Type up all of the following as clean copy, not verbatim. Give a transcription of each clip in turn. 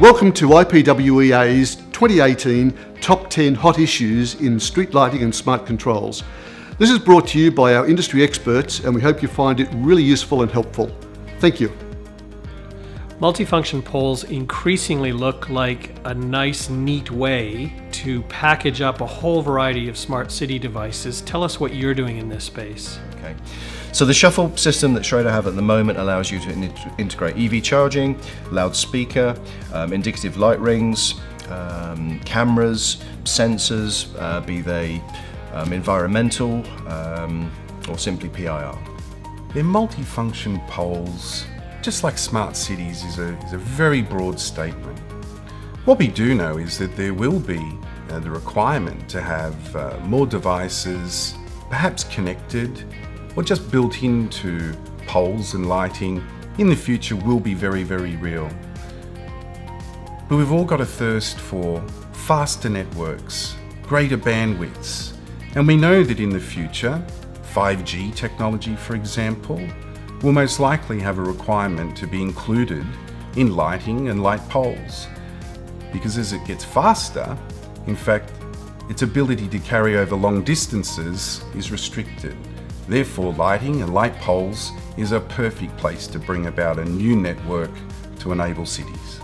Welcome to IPWEA's 2018 Top 10 Hot Issues in Street Lighting and Smart Controls. This is brought to you by our industry experts, and we hope you find it really useful and helpful. Thank you. Multifunction poles increasingly look like a nice, neat way to package up a whole variety of smart city devices. Tell us what you're doing in this space. Okay. So the shuffle system that Schréder have at the moment allows you to integrate EV charging, loudspeaker, indicative light rings, cameras, sensors, be they environmental or simply PIR. They're multifunction poles, just like smart cities, is a very broad statement. What we do know is that there will be the requirement to have more devices, perhaps connected, or just built into poles and lighting in the future will be very, very real. But we've all got a thirst for faster networks, greater bandwidths, and we know that in the future, 5G technology, for example, will most likely have a requirement to be included in lighting and light poles. Because as it gets faster, in fact, its ability to carry over long distances is restricted. Therefore, lighting and light poles is a perfect place to bring about a new network to enable cities.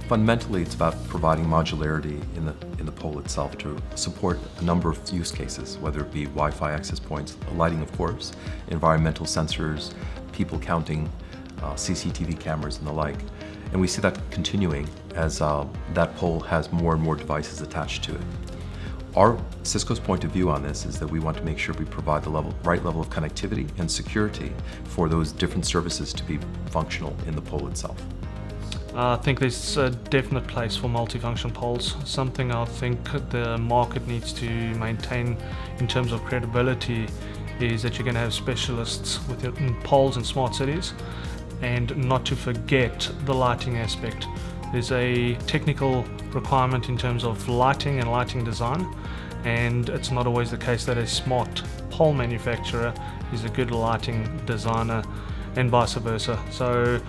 Fundamentally, it's about providing modularity in the pole itself to support a number of use cases, whether it be Wi-Fi access points, lighting of course, environmental sensors, people counting, CCTV cameras and the like. And we see that continuing as that pole has more and more devices attached to it. Cisco's point of view on this is that we want to make sure we provide the right level of connectivity and security for those different services to be functional in the pole itself. I think there's a definite place for multifunction poles, something I think the market needs to maintain in terms of credibility is that you're going to have specialists within poles in smart cities, and not to forget the lighting aspect. There's a technical requirement in terms of lighting and lighting design, and it's not always the case that a smart pole manufacturer is a good lighting designer and vice versa. So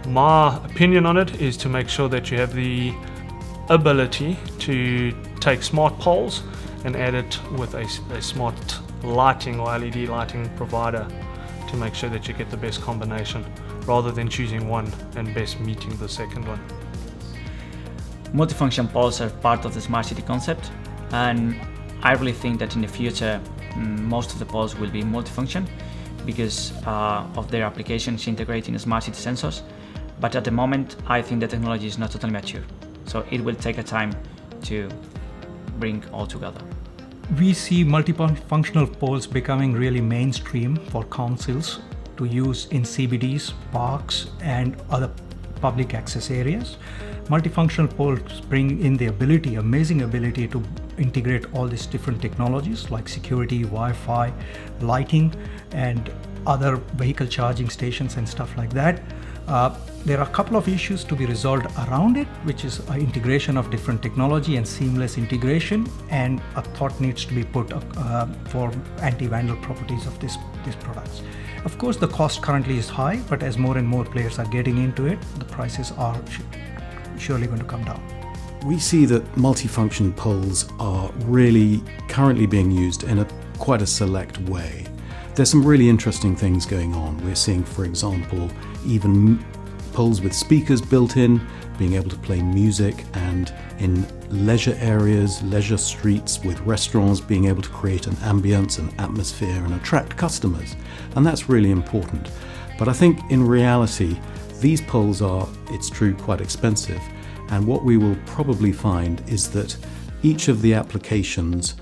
my opinion on it is to make sure that you have the ability to take smart poles and add it with a smart lighting or LED lighting provider to make sure that you get the best combination rather than choosing one and best meeting the second one. Multifunction poles are part of the smart city concept, and I really think that in the future most of the poles will be multifunction because of their applications integrating smart city sensors. But at the moment, I think the technology is not totally mature, so it will take a time to bring all together. We see multifunctional poles becoming really mainstream for councils to use in CBDs, parks, and other public access areas. Multifunctional poles bring in the amazing ability to integrate all these different technologies like security, Wi-Fi, lighting, and other vehicle charging stations and stuff like that. There are a couple of issues to be resolved around it, which is integration of different technology and seamless integration, and a thought needs to be put for anti-vandal properties of these products. Of course, the cost currently is high, but as more and more players are getting into it, the prices are surely going to come down. We see that multifunction poles are really currently being used in quite a select way. There's some really interesting things going on. We're seeing, for example, even poles with speakers built in, being able to play music, and in leisure areas, leisure streets with restaurants, being able to create an ambience and atmosphere and attract customers. And that's really important. But I think in reality, these poles are, it's true, quite expensive. And what we will probably find is that each of the applications,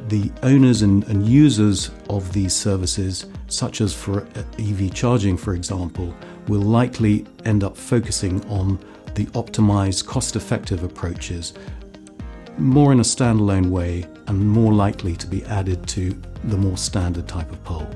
the owners and users of these services, such as for EV charging, for example, will likely end up focusing on the optimized, cost-effective approaches, more in a standalone way and more likely to be added to the more standard type of pole.